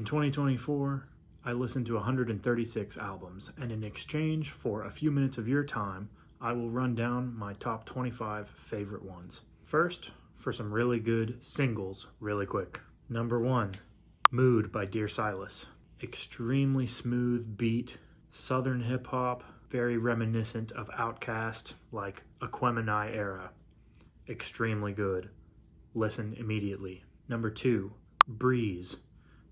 In 2024, I listened to 136 albums, and in exchange for a few minutes of your time, I will run down my top 25 favorite ones. First, for some really good singles really quick. Number 1, Mood by Dear Silas. Extremely smooth beat, southern hip hop, very reminiscent of Outkast, like Aquemini era. Extremely good. Listen immediately. Number 2, Breeze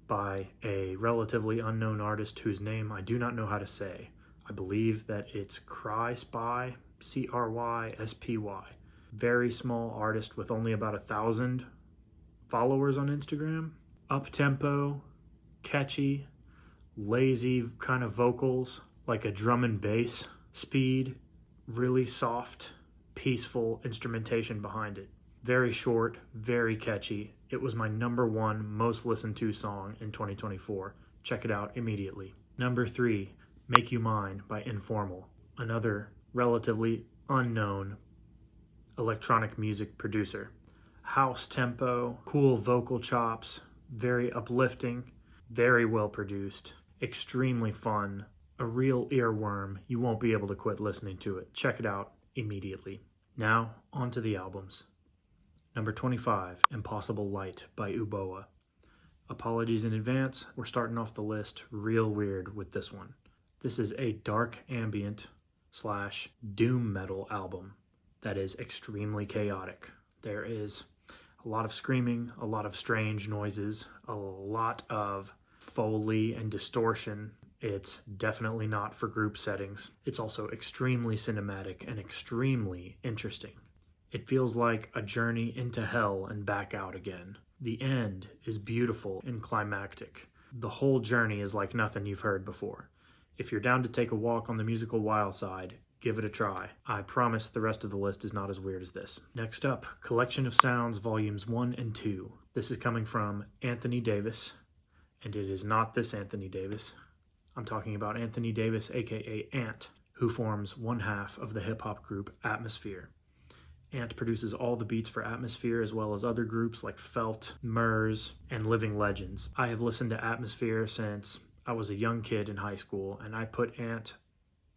by a relatively unknown artist whose name I do not know how to say. I believe that it's Cryspy, Cryspy. Very small artist with only about 1,000 followers on Instagram. Up-tempo, catchy, lazy kind of vocals, like a drum and bass. Speed, really soft, peaceful instrumentation behind it. Very short, very catchy. It was my number 1 most listened to song in 2024. Check it out immediately. Number 3, Make You Mine by Informal. Another relatively unknown electronic music producer. House tempo, cool vocal chops, very uplifting, very well produced, extremely fun, a real earworm. You won't be able to quit listening to it. Check it out immediately. Now, on to the albums. Number 25, Impossible Light by Uboa. Apologies in advance, we're starting off the list real weird with this one. This is a dark ambient / doom metal album that is extremely chaotic. There is a lot of screaming, a lot of strange noises, a lot of foley and distortion. It's definitely not for group settings. It's also extremely cinematic and extremely interesting. It feels like a journey into hell and back out again. The end is beautiful and climactic. The whole journey is like nothing you've heard before. If you're down to take a walk on the musical wild side, give it a try. I promise the rest of the list is not as weird as this. Next up, Collection of Sounds Volumes 1 and 2. This is coming from Anthony Davis, and it is not this Anthony Davis. I'm talking about Anthony Davis, aka Ant, who forms one half of the hip-hop group Atmosphere. Ant produces all the beats for Atmosphere as well as other groups like Felt, Murs, and Living Legends. I have listened to Atmosphere since I was a young kid in high school, and I put Ant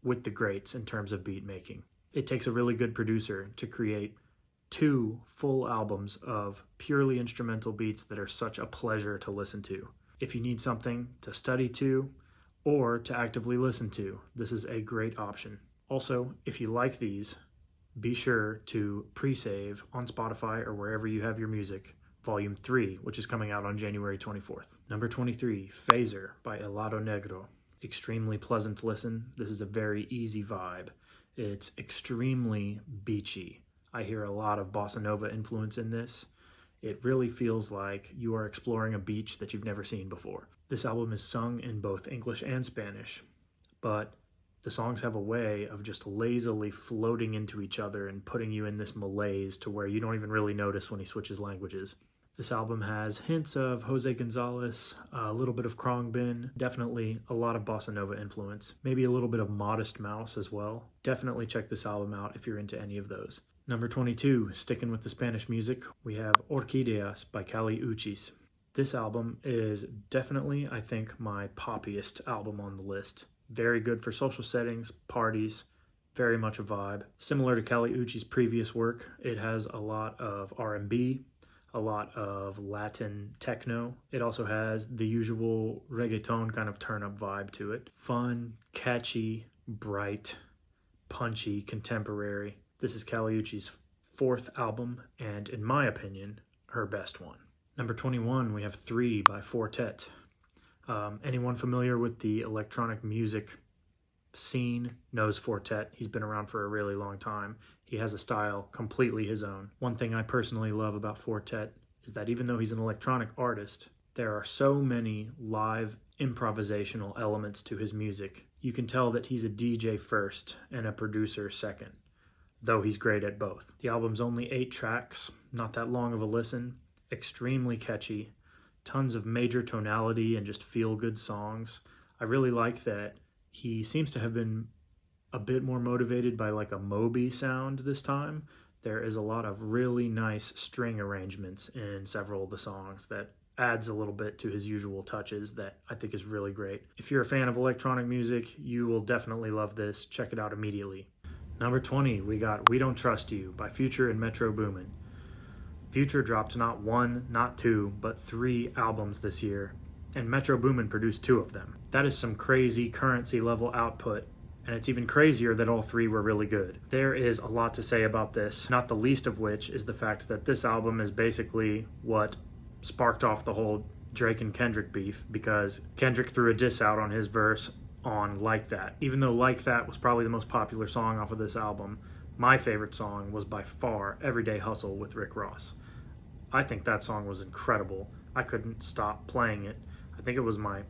with the greats in terms of beat making. It takes a really good producer to create 2 full albums of purely instrumental beats that are such a pleasure to listen to. If you need something to study to or to actively listen to, this is a great option. Also, if you like these, be sure to pre-save on Spotify or wherever you have your music, Volume 3, which is coming out on January 24th. Number 23, Phasor by Helado Negro. Extremely pleasant listen. This is a very easy vibe. It's extremely beachy. I hear a lot of bossa nova influence in this. It really feels like you are exploring a beach that you've never seen before. This album is sung in both English and Spanish, but the songs have a way of just lazily floating into each other and putting you in this malaise to where you don't even really notice when he switches languages. This album has hints of Jose Gonzalez, a little bit of Khruangbin, definitely a lot of bossa nova influence, maybe a little bit of Modest Mouse as well. Definitely check this album out if you're into any of those. Number 22, sticking with the Spanish music, we have Orquídeas by Uchis. This album is definitely, I think, my poppiest album on the list. Very good for social settings, parties, very much a vibe. Similar to Uchis' previous work, it has a lot of R&B, a lot of Latin techno. It also has the usual reggaeton kind of turn-up vibe to it. Fun, catchy, bright, punchy, contemporary. This is Uchis' 4th album, and in my opinion, her best one. Number 21, we have 3 by Photay. Anyone familiar with the electronic music scene knows Photay. He's been around for a really long time. He has a style completely his own. One thing I personally love about Photay is that even though he's an electronic artist, there are so many live improvisational elements to his music. You can tell that he's a DJ first and a producer second, though he's great at both. The album's only 8 tracks, not that long of a listen, extremely catchy, tons of major tonality and just feel-good songs. I really like that he seems to have been a bit more motivated by like a Moby sound this time. There is a lot of really nice string arrangements in several of the songs that adds a little bit to his usual touches that I think is really great. If you're a fan of electronic music, you will definitely love this. Check it out immediately. Number 20, we got We Don't Trust You by Future and Metro Boomin. Future dropped not one, not two, but 3 albums this year, and Metro Boomin produced 2 of them. That is some crazy currency level output, and it's even crazier that all 3 were really good. There is a lot to say about this, not the least of which is the fact that this album is basically what sparked off the whole Drake and Kendrick beef, because Kendrick threw a diss out on his verse on Like That. Even though Like That was probably the most popular song off of this album, my favorite song was by far Everyday Hustle with Rick Ross. I think that song was incredible. I couldn't stop playing it. I think it was my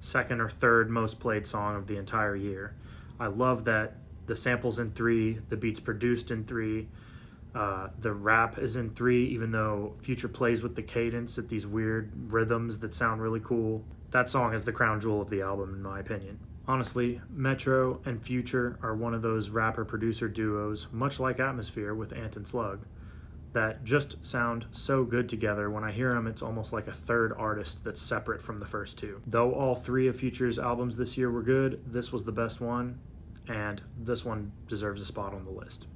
2nd or 3rd most played song of the entire year. I love that the sample's in 3, the beat's produced in 3, the rap is in 3, even though Future plays with the cadence at these weird rhythms that sound really cool. That song is the crown jewel of the album, in my opinion. Honestly, Metro and Future are one of those rapper-producer duos, much like Atmosphere with Ant and Slug, that just sound so good together. When I hear them, it's almost like a third artist that's separate from the first 2. Though all 3 of Future's albums this year were good, this was the best one, and this one deserves a spot on the list.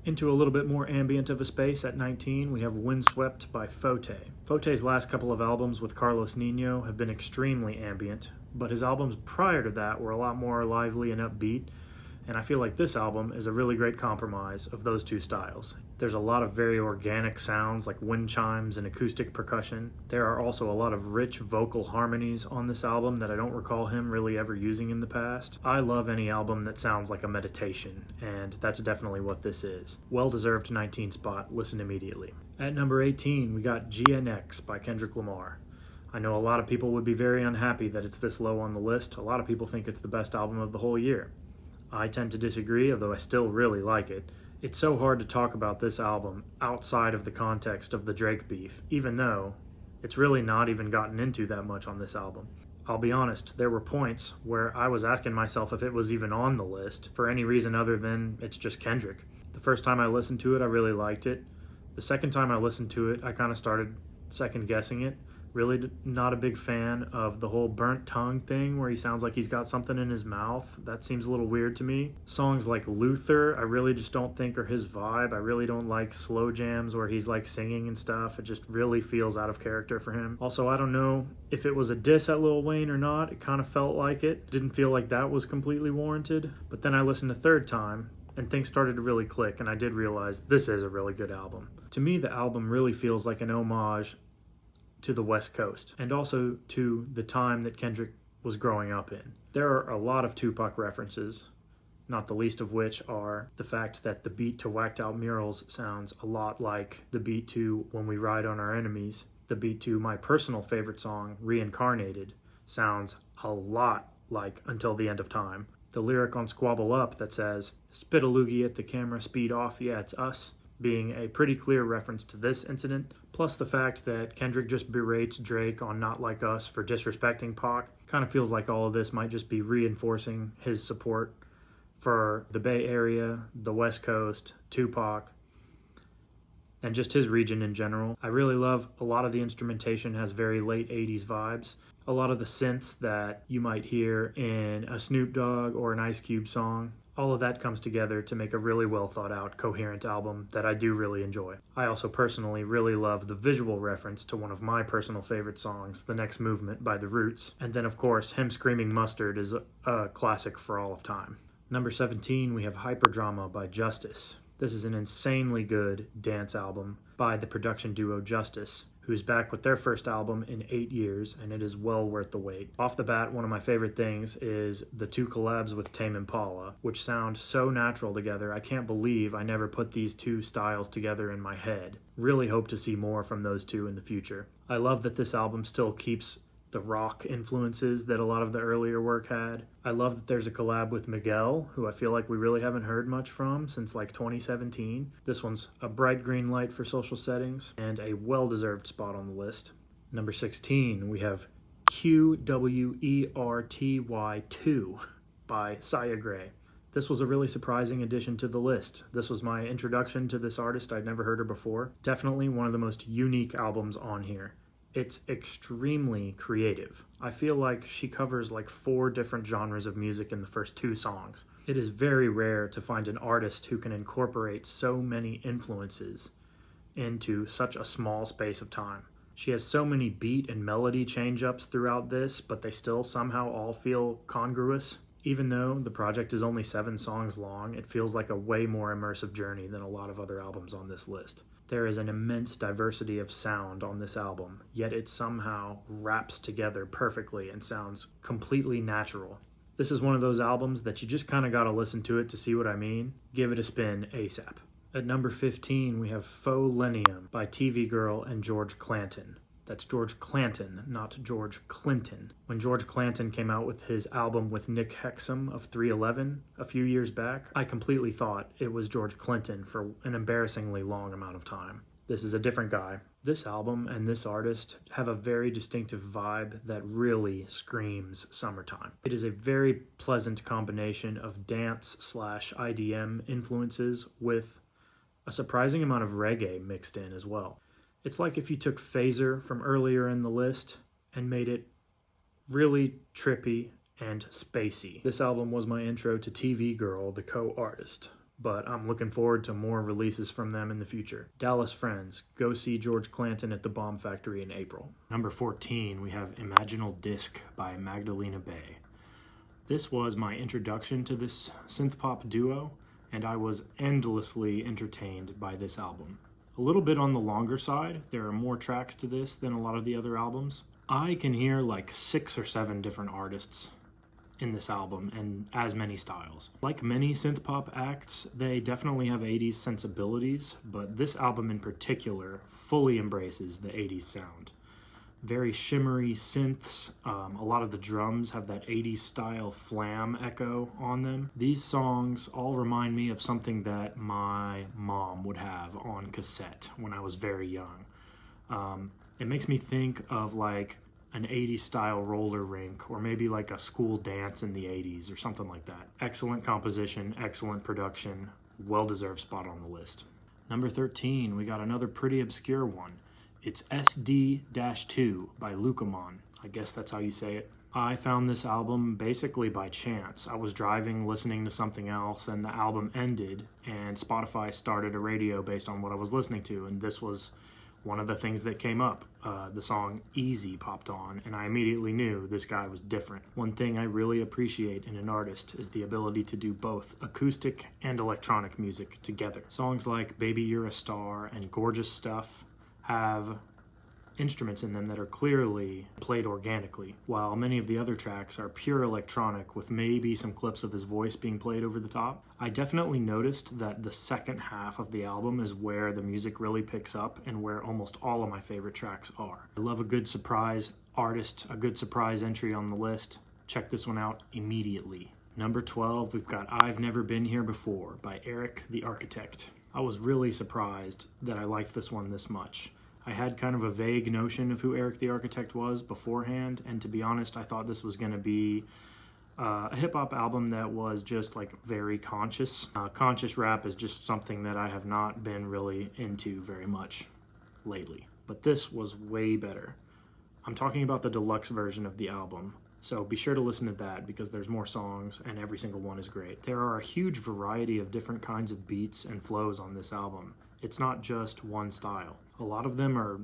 Into a little bit more ambient of a space, at 19, we have Windswept by Photay. Photay's last couple of albums with Carlos Nino have been extremely ambient, but his albums prior to that were a lot more lively and upbeat, and I feel like this album is a really great compromise of those 2 styles. There's a lot of very organic sounds like wind chimes and acoustic percussion. There are also a lot of rich vocal harmonies on this album that I don't recall him really ever using in the past. I love any album that sounds like a meditation, and that's definitely what this is. Well-deserved 19 spot, listen immediately. At number 18, we got GNX by Kendrick Lamar. I know a lot of people would be very unhappy that it's this low on the list. A lot of people think it's the best album of the whole year. I tend to disagree, although I still really like it. It's so hard to talk about this album outside of the context of the Drake beef, even though it's really not even gotten into that much on this album. I'll be honest, there were points where I was asking myself if it was even on the list for any reason other than it's just Kendrick. The first time I listened to it, I really liked it. The second time I listened to it, I kind of started second guessing it. Really not a big fan of the whole burnt tongue thing where he sounds like he's got something in his mouth. That seems a little weird to me. Songs like Luther, I really just don't think are his vibe. I really don't like slow jams where he's like singing and stuff. It just really feels out of character for him. Also, I don't know if it was a diss at Lil Wayne or not. It kind of felt like it. Didn't feel like that was completely warranted. But then I listened a third time and things started to really click, and I did realize this is a really good album. To me, the album really feels like an homage to the West Coast, and also to the time that Kendrick was growing up in. There are a lot of Tupac references, not the least of which are the fact that the beat to Whacked Out Murals sounds a lot like the beat to When We Ride on Our Enemies. The beat to my personal favorite song, Reincarnated, sounds a lot like Until the End of Time. The lyric on Squabble Up that says, "Spit a loogie at the camera, speed off, yeah, it's us," being a pretty clear reference to this incident, plus the fact that Kendrick just berates Drake on Not Like Us for disrespecting Pac. Kind of feels like all of this might just be reinforcing his support for the Bay Area, the West Coast, Tupac, and just his region in general. I really love a lot of the instrumentation has very late 80s vibes. A lot of the synths that you might hear in a Snoop Dogg or an Ice Cube song. All of that comes together to make a really well thought out, coherent album that I do really enjoy. I also personally really love the visual reference to one of my personal favorite songs, The Next Movement by The Roots. And then of course, him screaming mustard is a classic for all of time. Number 17, we have Hyperdrama by Justice. This is an insanely good dance album by the production duo Justice, who's back with their first album in 8 years, and it is well worth the wait. Off the bat, one of my favorite things is the 2 collabs with Tame Impala, which sound so natural together. I can't believe I never put these 2 styles together in my head. Really hope to see more from those 2 in the future. I love that this album still keeps the rock influences that a lot of the earlier work had. I love that there's a collab with Miguel, who I feel like we really haven't heard much from since like 2017. This one's a bright green light for social settings and a well-deserved spot on the list. Number 16, we have QWERTY 2 by Saya Gray. This was a really surprising addition to the list. This was my introduction to this artist. I'd never heard her before. Definitely one of the most unique albums on here. It's extremely creative. I feel like she covers like 4 different genres of music in the first 2 songs. It is very rare to find an artist who can incorporate so many influences into such a small space of time. She has so many beat and melody change-ups throughout this, but they still somehow all feel congruous. Even though the project is only 7 songs long, it feels like a way more immersive journey than a lot of other albums on this list. There is an immense diversity of sound on this album, yet it somehow wraps together perfectly and sounds completely natural. This is one of those albums that you just kind of gotta listen to it to see what I mean. Give it a spin ASAP. At number 15, we have Fauxllenium by TV Girl and George Clanton. That's George Clanton, not George Clinton. When George Clanton came out with his album with Nick Hexum of 311 a few years back, I completely thought it was George Clinton for an embarrassingly long amount of time. This is a different guy. This album and this artist have a very distinctive vibe that really screams summertime. It is a very pleasant combination of dance/IDM influences with a surprising amount of reggae mixed in as well. It's like if you took Phasor from earlier in the list and made it really trippy and spacey. This album was my intro to TV Girl, the co-artist, but I'm looking forward to more releases from them in the future. Dallas Friends, go see George Clanton at the Bomb Factory in April. Number 14, we have Imaginal Disc by Magdalena Bay. This was my introduction to this synth-pop duo, and I was endlessly entertained by this album. A little bit on the longer side, there are more tracks to this than a lot of the other albums. I can hear like 6 or 7 different artists in this album and as many styles. Like many synth-pop acts, they definitely have 80s sensibilities, but this album in particular fully embraces the 80s sound. Very shimmery synths. A lot of the drums have that 80s style flam echo on them. These songs all remind me of something that my mom would have on cassette when I was very young. It makes me think of like an 80s style roller rink or maybe like a school dance in the 80s or something like that. Excellent composition, excellent production, well-deserved spot on the list. Number 13, we got another pretty obscure one. It's SD-2 by Loukeman. I guess that's how you say it. I found this album basically by chance. I was driving, listening to something else, and the album ended, and Spotify started a radio based on what I was listening to, and this was one of the things that came up. The song Easy popped on, and I immediately knew this guy was different. One thing I really appreciate in an artist is the ability to do both acoustic and electronic music together. Songs like Baby You're a Star and Gorgeous Stuff have instruments in them that are clearly played organically, while many of the other tracks are pure electronic with maybe some clips of his voice being played over the top. I definitely noticed that the second half of the album is where the music really picks up and where almost all of my favorite tracks are. I love a good surprise artist, a good surprise entry on the list. Check this one out immediately. Number 12, we've got I've Never Been Here Before by Erick the Architect. I was really surprised that I liked this one this much. I had kind of a vague notion of who Erick the Architect was beforehand, and to be honest, I thought this was going to be a hip-hop album that was just like very conscious. Conscious rap is just something that I have not been really into very much lately, but this was way better. I'm talking about the deluxe version of the album, so be sure to listen to that because there's more songs and every single one is great. There are a huge variety of different kinds of beats and flows on this album. It's not just one style. A lot of them are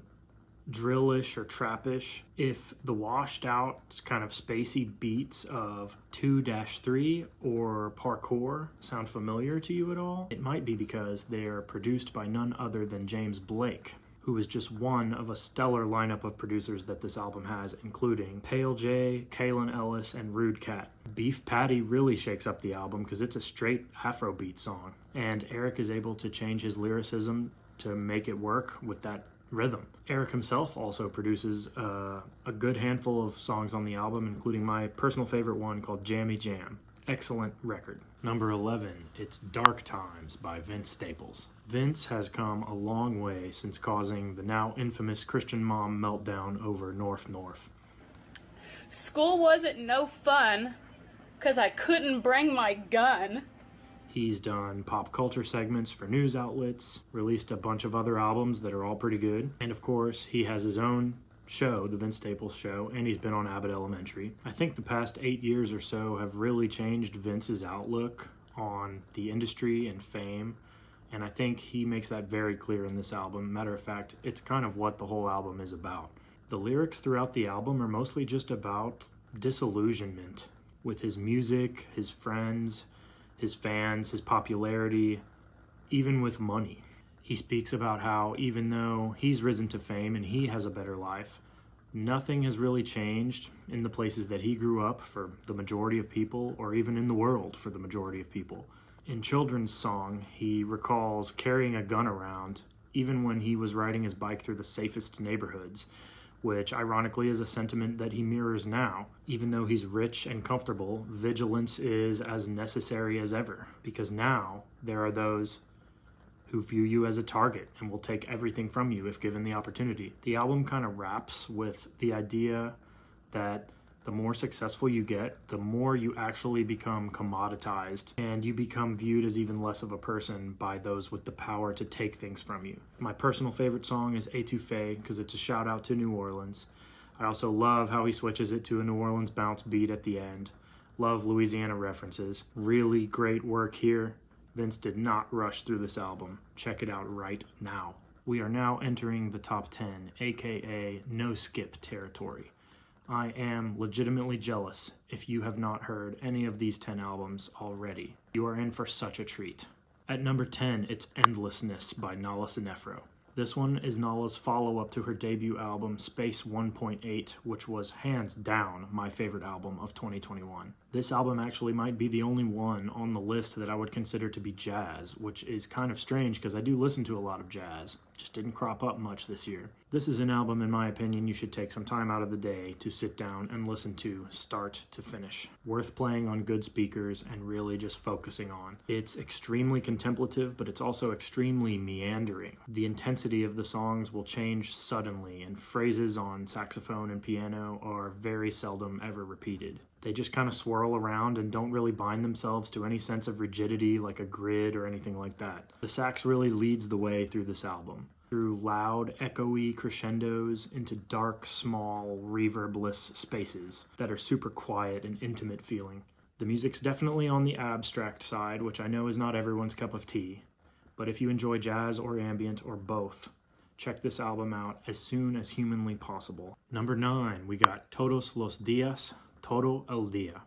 drillish or trappish. If the washed out kind of spacey beats of 2-3 or Parkour sound familiar to you at all, it might be because they're produced by none other than James Blake, who is just one of a stellar lineup of producers that this album has, including Pale J, Kalen Ellis, and Rude Cat. Beef Patty really shakes up the album because it's a straight Afrobeat song, and Erick is able to change his lyricism to make it work with that rhythm. Erick himself also produces a good handful of songs on the album, including my personal favorite one called Jammy Jam. Excellent record. Number 11, it's Dark Times by Vince Staples. Vince has come a long way since causing the now infamous Christian mom meltdown over North North. School wasn't no fun because I couldn't bring my gun. He's done pop culture segments for news outlets, released a bunch of other albums that are all pretty good, and of course, he has his own show, the Vince Staples show, and he's been on Abbott Elementary. I think the past 8 years or so have really changed Vince's outlook on the industry and fame, and I think he makes that very clear in this album. Matter of fact, it's kind of what the whole album is about. The lyrics throughout the album are mostly just about disillusionment with his music, his friends, his fans, his popularity, even with money. He speaks about how even though he's risen to fame and he has a better life, nothing has really changed in the places that he grew up for the majority of people, or even in the world for the majority of people. In Children's Song, he recalls carrying a gun around even when he was riding his bike through the safest neighborhoods, which ironically is a sentiment that he mirrors now. Even though he's rich and comfortable, vigilance is as necessary as ever, because now there are those who view you as a target and will take everything from you if given the opportunity. The album kind of wraps with the idea that the more successful you get, the more you actually become commoditized, and you become viewed as even less of a person by those with the power to take things from you. My personal favorite song is Étouffée because it's a shout out to New Orleans. I also love how he switches it to a New Orleans bounce beat at the end. Love Louisiana references. Really great work here. Vince did not rush through this album. Check it out right now. We are now entering the top 10, aka no skip territory. I am legitimately jealous if you have not heard any of these 10 albums already. You are in for such a treat. At number 10, it's Endlessness by Nala Sinephro. This one is Nala's follow-up to her debut album, Space 1.8, which was hands down my favorite album of 2021. This album actually might be the only one on the list that I would consider to be jazz, which is kind of strange because I do listen to a lot of jazz. Just didn't crop up much this year. This is an album, in my opinion, you should take some time out of the day to sit down and listen to start to finish. Worth playing on good speakers and really just focusing on. It's extremely contemplative, but it's also extremely meandering. The intensity of the songs will change suddenly, and phrases on saxophone and piano are very seldom ever repeated. They just kind of swirl around and don't really bind themselves to any sense of rigidity like a grid or anything like that. The sax really leads the way through this album, through loud, echoey crescendos into dark, small, reverbless spaces that are super quiet and intimate feeling. The music's definitely on the abstract side, which I know is not everyone's cup of tea, but if you enjoy jazz or ambient or both, check this album out as soon as humanly possible. Number 9, we got Todos los Días, Todo el Día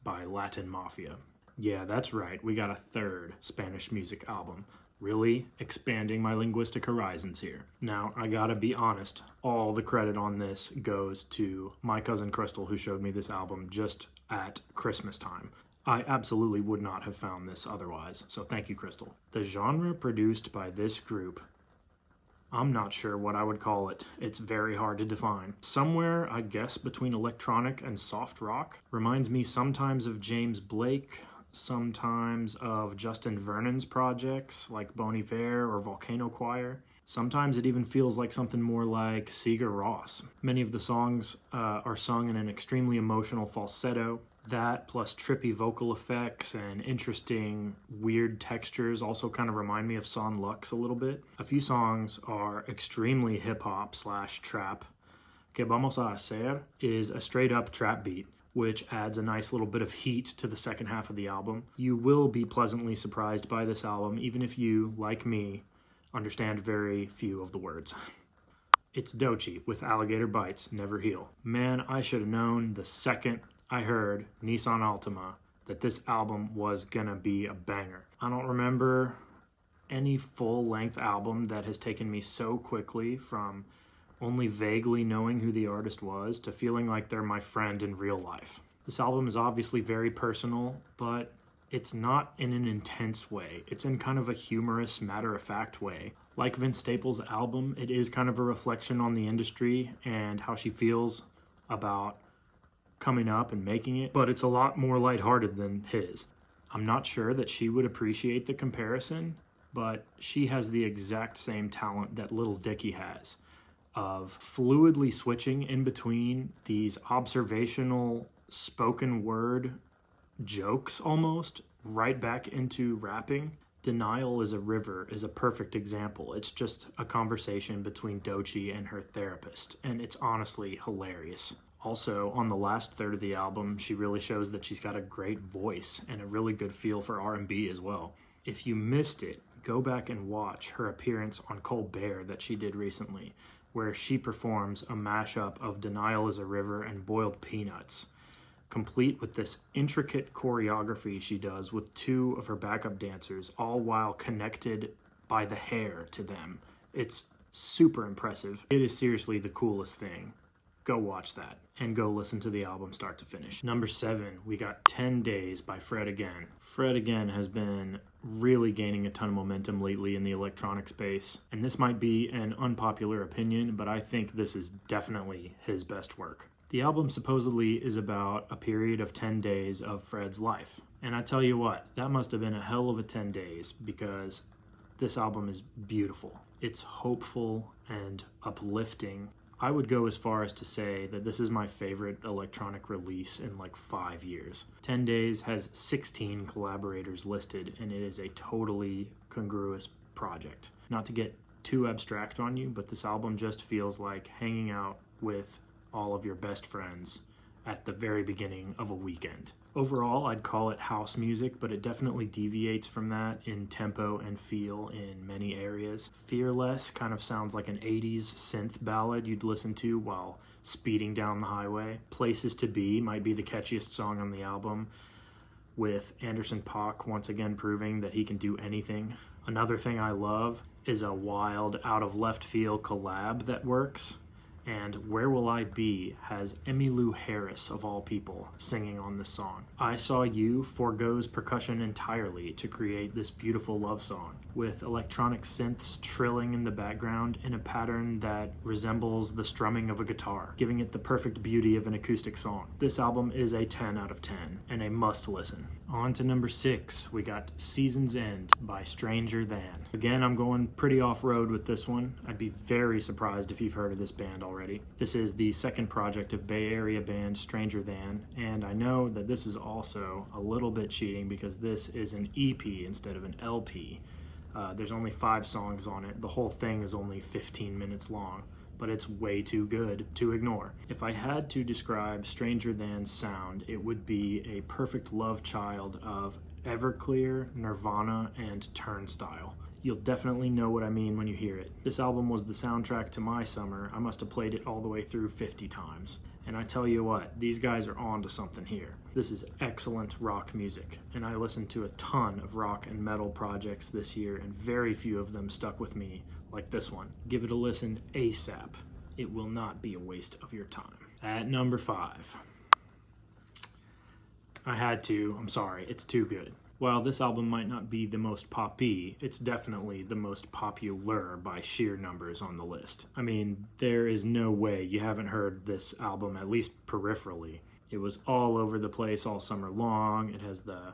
by Latin Mafia. Yeah, that's right, we got a third Spanish music album. Really expanding my linguistic horizons here. Now, I gotta be honest, all the credit on this goes to my cousin Crystal, who showed me this album just at Christmas time. I absolutely would not have found this otherwise, so thank you, Crystal. The genre produced by this group, I'm not sure what I would call it. It's very hard to define. Somewhere, I guess, between electronic and soft rock. Reminds me sometimes of James Blake, sometimes of Justin Vernon's projects like Bon Iver or Volcano Choir. Sometimes it even feels like something more like Sigur Rós. Many of the songs are sung in an extremely emotional falsetto. That plus trippy vocal effects and interesting weird textures also kind of remind me of Son Lux a little bit. A few songs are extremely hip-hop / trap. Que Vamos a Hacer is a straight-up trap beat, which adds a nice little bit of heat to the second half of the album. You will be pleasantly surprised by this album, even if you, like me, understand very few of the words. It's Doechii with Alligator Bites, Never Heal. Man, I should have known the second I heard Nissan Altima that this album was gonna be a banger. I don't remember any full-length album that has taken me so quickly from only vaguely knowing who the artist was to feeling like they're my friend in real life. This album is obviously very personal, but it's not in an intense way. It's in kind of a humorous, matter-of-fact way. Like Vince Staples' album, it is kind of a reflection on the industry and how she feels about coming up and making it, but it's a lot more lighthearted than his. I'm not sure that she would appreciate the comparison, but she has the exact same talent that Lil Dicky has, of fluidly switching in between these observational spoken word jokes almost right back into rapping Denial is a River is a perfect example. It's just a conversation between Doechii and her therapist, and it's honestly hilarious. Also, on the last third of the album, she really shows that she's got a great voice and a really good feel for R&B as well. If you missed it, go back and watch her appearance on Colbert that she did recently, where she performs a mashup of Denial is a River and Boiled Peanuts, complete with this intricate choreography she does with two of her backup dancers, all while connected by the hair to them. It's super impressive. It is seriously the coolest thing. Go watch that and go listen to the album start to finish. Number 7, we got 10 Days by Fred Again. Fred Again has been really gaining a ton of momentum lately in the electronic space, and this might be an unpopular opinion, but I think this is definitely his best work. The album supposedly is about a period of 10 days of Fred's life, and I tell you what, that must have been a hell of a 10 days because this album is beautiful. It's hopeful and uplifting. I would go as far as to say that this is my favorite electronic release in like 5 years. 10 Days has 16 collaborators listed, and it is a totally congruous project. Not to get too abstract on you, but this album just feels like hanging out with all of your best friends at the very beginning of a weekend. Overall, I'd call it house music, but it definitely deviates from that in tempo and feel in many areas. Fearless kind of sounds like an 80s synth ballad you'd listen to while speeding down the highway. Places to Be might be the catchiest song on the album, with Anderson .Paak once again proving that he can do anything. Another thing I love is a wild, out of left field collab that works. And Where Will I Be has Emmylou Harris, of all people, singing on this song. I Saw You forgoes percussion entirely to create this beautiful love song, with electronic synths trilling in the background in a pattern that resembles the strumming of a guitar, giving it the perfect beauty of an acoustic song. This album is a 10 out of 10, and a must listen. On to number 6, we got Season's End by Stranger Than. Again, I'm going pretty off-road with this one. I'd be very surprised if you've heard of this band already. This is the second project of Bay Area band Stranger Than, and I know that this is also a little bit cheating because this is an EP instead of an LP. There's only 5 songs on it. The whole thing is only 15 minutes long, but it's way too good to ignore. If I had to describe Stranger Than's sound, it would be a perfect love child of Everclear, Nirvana, and Turnstile. You'll definitely know what I mean when you hear it. This album was the soundtrack to my summer. I must have played it all the way through 50 times. And I tell you what, these guys are on to something here. This is excellent rock music, and I listened to a ton of rock and metal projects this year, and very few of them stuck with me like this one. Give it a listen ASAP. It will not be a waste of your time. At number 5. I had to, I'm sorry, it's too good. While this album might not be the most poppy, it's definitely the most popular by sheer numbers on the list. I mean, there is no way you haven't heard this album, at least peripherally. It was all over the place all summer long. It has the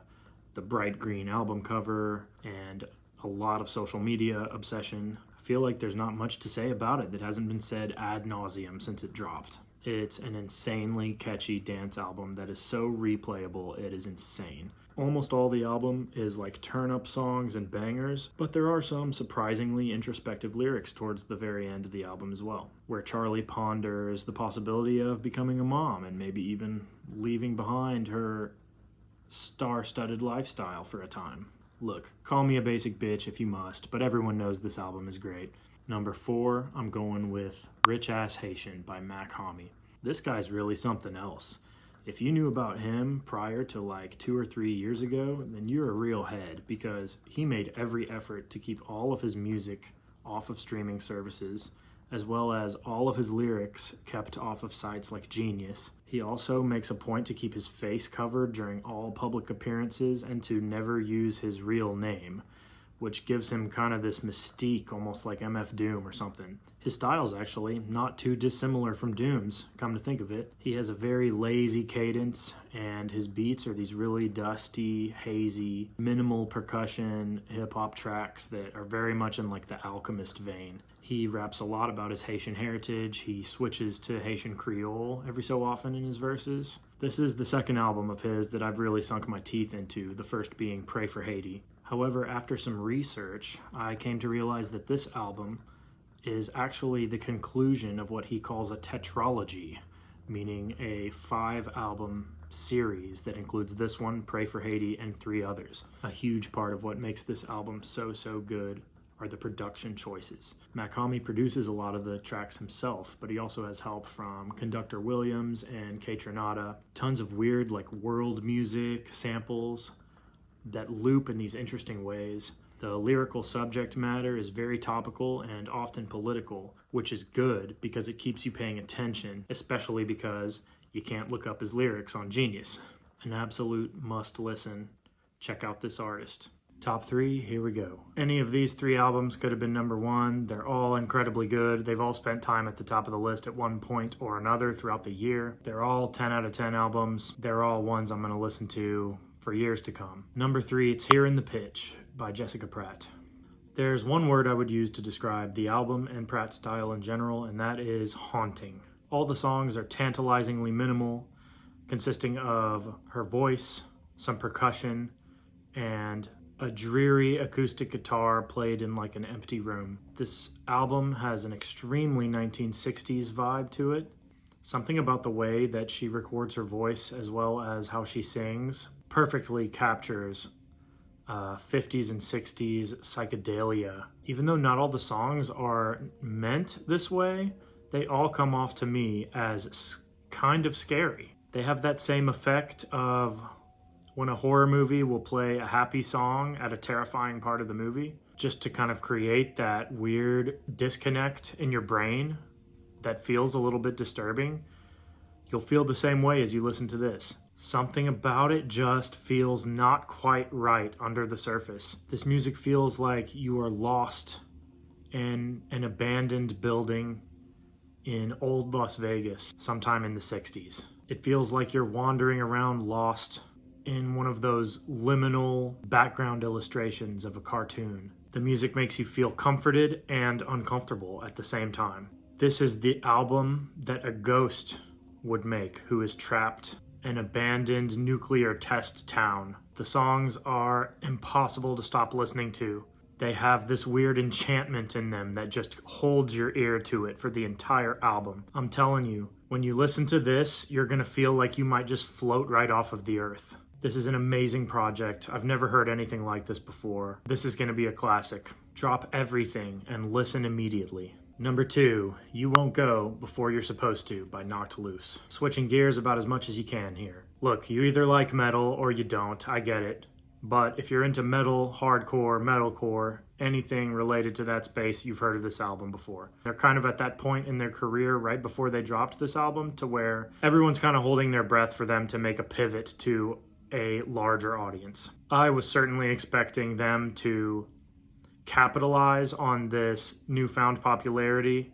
bright green album cover and a lot of social media obsession. I feel like there's not much to say about it that hasn't been said ad nauseum since it dropped. It's an insanely catchy dance album that is so replayable, it is insane. Almost all the album is like turn-up songs and bangers, but there are some surprisingly introspective lyrics towards the very end of the album as well, where Charlie ponders the possibility of becoming a mom and maybe even leaving behind her star-studded lifestyle for a time. Look, call me a basic bitch if you must, but everyone knows this album is great. Number 4, I'm going with RICHAXXHAITIAN by Mach Hommy. This guy's really something else. If you knew about him prior to like 2 or 3 years ago, then you're a real head, because he made every effort to keep all of his music off of streaming services, as well as all of his lyrics kept off of sites like Genius. He also makes a point to keep his face covered during all public appearances and to never use his real name, which gives him kind of this mystique, almost like MF Doom or something. His style's actually not too dissimilar from Doom's, come to think of it. He has a very lazy cadence, and his beats are these really dusty, hazy, minimal percussion hip-hop tracks that are very much in like the Alchemist vein. He raps a lot about his Haitian heritage. He switches to Haitian Creole every so often in his verses. This is the second album of his that I've really sunk my teeth into, the first being Pray for Haiti. However, after some research, I came to realize that this album is actually the conclusion of what he calls a tetralogy, meaning a 5-album series that includes this one, Pray for Haiti, and 3 others. A huge part of what makes this album so good are the production choices. Mach Hommy produces a lot of the tracks himself, but he also has help from Conductor Williams and Kaytranada. Tons of weird like world music, samples that loop in these interesting ways. The lyrical subject matter is very topical and often political, which is good because it keeps you paying attention, especially because you can't look up his lyrics on Genius. An absolute must listen. Check out this artist. Top 3, here we go. Any of these 3 albums could have been number 1. They're all incredibly good. They've all spent time at the top of the list at one point or another throughout the year. They're all 10 out of 10 albums. They're all ones I'm going to listen to for years to come. Number 3, it's Here in the Pitch by Jessica Pratt. There's one word I would use to describe the album and Pratt's style in general, and that is haunting. All the songs are tantalizingly minimal, consisting of her voice, some percussion, and a dreary acoustic guitar played in like an empty room. This album has an extremely 1960s vibe to it. Something about the way that she records her voice as well as how she sings perfectly captures 50s and 60s psychedelia. Even though not all the songs are meant this way, they all come off to me as kind of scary. They have that same effect of when a horror movie will play a happy song at a terrifying part of the movie, just to kind of create that weird disconnect in your brain that feels a little bit disturbing. You'll feel the same way as you listen to this. Something about it just feels not quite right under the surface. This music feels like you are lost in an abandoned building in old Las Vegas sometime in the 60s. It feels like you're wandering around lost in one of those liminal background illustrations of a cartoon. The music makes you feel comforted and uncomfortable at the same time. This is the album that a ghost would make who is trapped in an abandoned nuclear test town. The songs are impossible to stop listening to. They have this weird enchantment in them that just holds your ear to it for the entire album. I'm telling you, when you listen to this, you're gonna feel like you might just float right off of the earth. This is an amazing project. I've never heard anything like this before. This is gonna be a classic. Drop everything and listen immediately. Number 2, You Won't Go Before You're Supposed To by Knocked Loose. Switching gears about as much as you can here. Look, you either like metal or you don't, I get it. But if you're into metal, hardcore, metalcore, anything related to that space, you've heard of this album before. They're kind of at that point in their career right before they dropped this album to where everyone's kind of holding their breath for them to make a pivot to a larger audience. I was certainly expecting them to capitalize on this newfound popularity,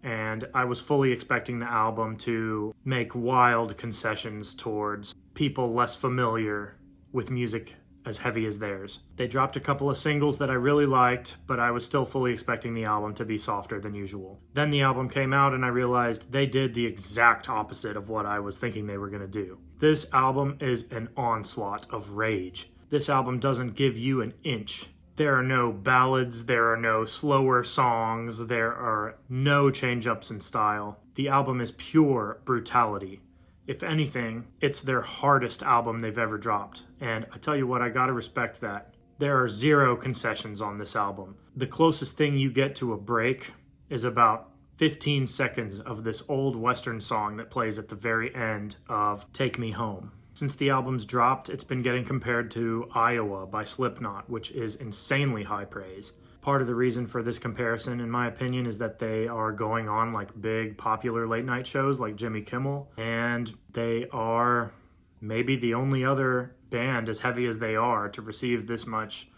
and I was fully expecting the album to make wild concessions towards people less familiar with music as heavy as theirs. They dropped a couple of singles that I really liked, but I was still fully expecting the album to be softer than usual. Then the album came out and I realized they did the exact opposite of what I was thinking they were going to do. This album is an onslaught of rage. This album doesn't give you an inch. There are no ballads, there are no slower songs, there are no change-ups in style. The album is pure brutality. If anything, it's their hardest album they've ever dropped. And I tell you what, I gotta respect that. There are 0 concessions on this album. The closest thing you get to a break is about 15 seconds of this old Western song that plays at the very end of Take Me Home. Since the album's dropped, it's been getting compared to Iowa by Slipknot, which is insanely high praise. Part of the reason for this comparison, in my opinion, is that they are going on like big popular late night shows like Jimmy Kimmel, and they are maybe the only other band as heavy as they are to receive this much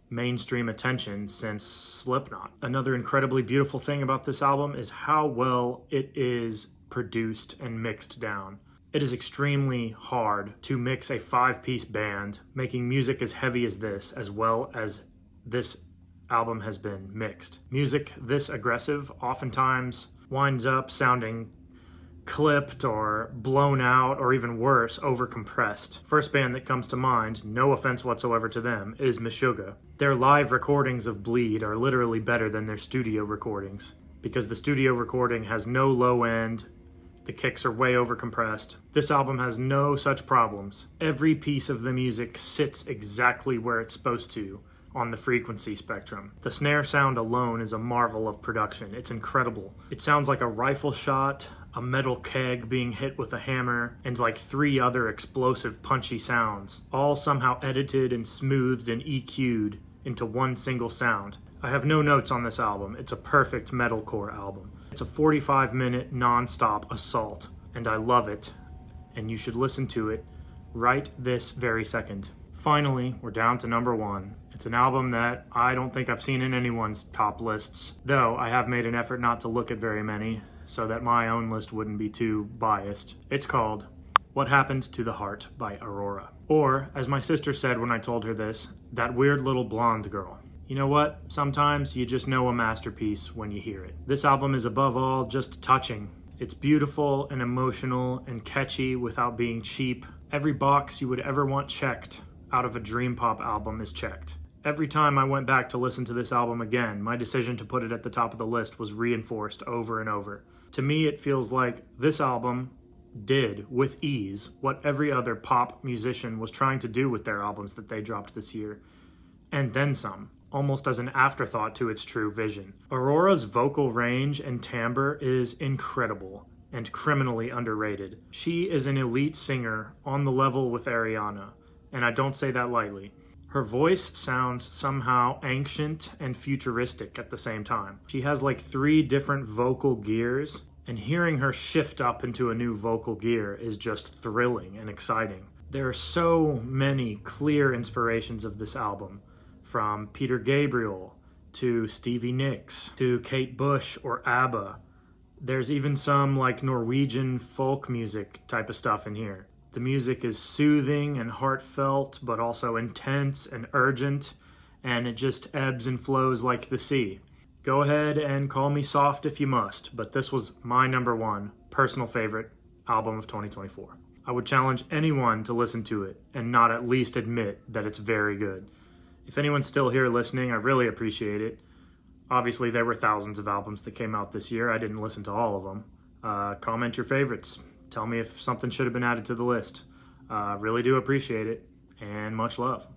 mainstream attention since Slipknot. Another incredibly beautiful thing about this album is how well it is produced and mixed down. It is extremely hard to mix a 5-piece band making music as heavy as this, as well as this album has been mixed. Music this aggressive oftentimes winds up sounding clipped or blown out or even worse, overcompressed. First band that comes to mind, no offense whatsoever to them, is Meshuggah. Their live recordings of Bleed are literally better than their studio recordings because the studio recording has no low end, the kicks are way overcompressed. This album has no such problems. Every piece of the music sits exactly where it's supposed to on the frequency spectrum. The snare sound alone is a marvel of production. It's incredible. It sounds like a rifle shot, a metal keg being hit with a hammer, and like 3 other explosive punchy sounds, all somehow edited and smoothed and EQ'd into one single sound. I have no notes on this album. It's a perfect metalcore album. It's a 45-minute non-stop assault, and I love it, and you should listen to it right this very second. Finally, we're down to number 1. It's an album that I don't think I've seen in anyone's top lists, though I have made an effort not to look at very many, so that my own list wouldn't be too biased. It's called What Happened to the Heart by Aurora. Or, as my sister said when I told her this, that weird little blonde girl. You know what? Sometimes you just know a masterpiece when you hear it. This album is above all just touching. It's beautiful and emotional and catchy without being cheap. Every box you would ever want checked out of a dream pop album is checked. Every time I went back to listen to this album again, my decision to put it at the top of the list was reinforced over and over. To me, it feels like this album did, with ease, what every other pop musician was trying to do with their albums that they dropped this year, and then some, almost as an afterthought to its true vision. Aurora's vocal range and timbre is incredible and criminally underrated. She is an elite singer on the level with Ariana, and I don't say that lightly. Her voice sounds somehow ancient and futuristic at the same time. She has like 3 different vocal gears, and hearing her shift up into a new vocal gear is just thrilling and exciting. There are so many clear inspirations of this album, from Peter Gabriel to Stevie Nicks to Kate Bush or ABBA. There's even some like Norwegian folk music type of stuff in here. The music is soothing and heartfelt, but also intense and urgent, and it just ebbs and flows like the sea. Go ahead and call me soft if you must, but this was my number 1 personal favorite album of 2024. I would challenge anyone to listen to it and not at least admit that it's very good. If anyone's still here listening, I really appreciate it. Obviously, there were thousands of albums that came out this year. I didn't listen to all of them. Comment your favorites. Tell me if something should have been added to the list. Really do appreciate it, and much love.